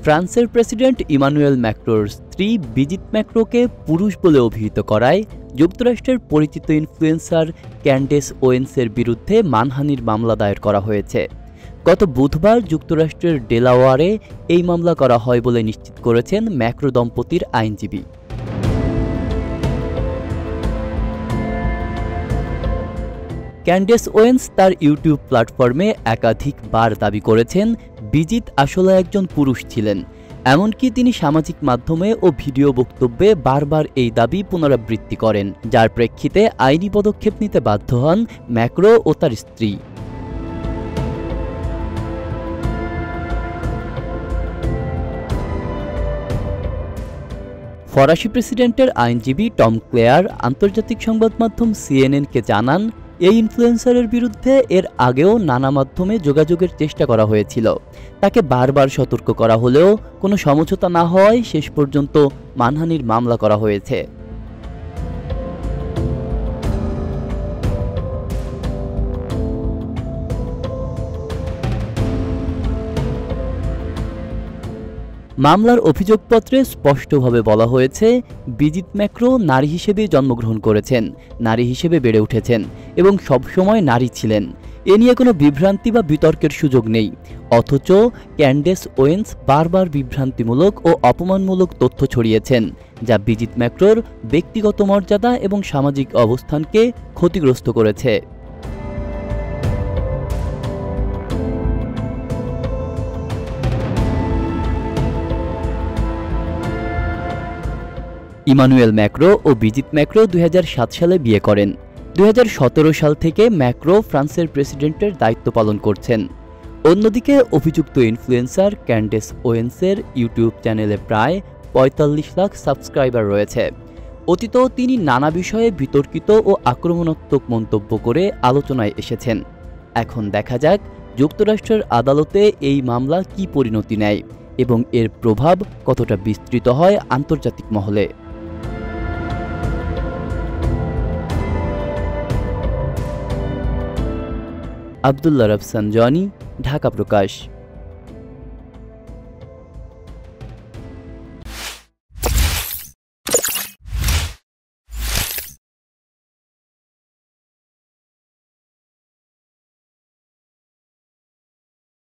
ফ্রান্সের president Emmanuel ম্যাক্রোর স্ত্রী Brigitte ম্যাক্রোকে পুরুষ বলে অভিহিত করায় যুক্তরাষ্ট্রের পরিচিত ইনফ্লুয়েন্সার ক্যান্ডেস ওয়েন্সের বিরুদ্ধে মানহানির মামলা দায়ের করা হয়েছে। গত বুধবার যুক্তরাষ্ট্রের ডেলাওয়ারে এই মামলা করা হয় বলে নিশ্চিত করেছেন ম্যাক্রো দম্পতির আইনজীবী। ক্যান্ডেস ওয়েন্স তার ইউটিউব প্ল্যাটফর্মে একাধিকবার দাবি করেছেন ব্রিজিট আসলে একজন পুরুষ ছিলেন। এমনকি তিনি সামাজিক মাধ্যমে ও ভিডিও বক্তব্যে বারবার এই দাবি পুনরাবৃত্তি করেন, যার প্রেক্ষিতে আইনি পদক্ষেপ নিতে বাধ্য হন ম্যাক্রো ও তার স্ত্রী। ফরাসি প্রেসিডেন্টের আইনজীবী টম ক্লেয়ার আন্তর্জাতিক সংবাদ মাধ্যম সিএনএনকে জানান, এই ইনফ্লুয়েন্সারের বিরুদ্ধে এর আগেও নানা মাধ্যমে যোগাযোগের চেষ্টা করা হয়েছিল। তাকে বারবার সতর্ক করা হলেও কোনো সমঝোতা না হওয়ায় শেষ পর্যন্ত মানহানির মামলা করা হয়েছে। মামলার অভিযোগপত্রে স্পষ্টভাবে বলা হয়েছে, ব্রিজিট ম্যাক্রো নারী হিসেবে জন্মগ্রহণ করেছেন, নারী হিসেবে বেড়ে উঠেছেন এবং সবসময় নারী ছিলেন। এ নিয়ে কোনো বিভ্রান্তি বা বিতর্কের সুযোগ নেই। অথচ ক্যান্ডেস ওয়েন্স বারবার বিভ্রান্তিমূলক ও অপমানমূলক তথ্য ছড়িয়েছেন, যা ব্রিজিট ম্যাক্রোর ব্যক্তিগত মর্যাদা এবং সামাজিক অবস্থানকে ক্ষতিগ্রস্ত করেছে। ইমানুয়েল ম্যাক্রো ও ব্রিজিট ম্যাক্রো 2007 সালে বিয়ে করেন। 2017 সাল থেকে ম্যাক্রো ফ্রান্সের প্রেসিডেন্টের দায়িত্ব পালন করছেন। অন্যদিকে অভিযুক্ত ইনফ্লুয়েন্সার ক্যান্ডেস ওয়েন্সের ইউটিউব চ্যানেলে প্রায় 45 লাখ সাবস্ক্রাইবার রয়েছে। অতীতেও তিনি নানা বিষয়ে বিতর্কিত ও আক্রমণাত্মক মন্তব্য করে আলোচনায় এসেছেন। এখন দেখা যাক যুক্তরাষ্ট্রের আদালতে এই মামলা কী পরিণতি নেয় এবং এর প্রভাব কতটা বিস্তৃত হয় আন্তর্জাতিক মহলে। আব্দুল্লাহ রাফসান জনি, ঢাকা প্রকাশ।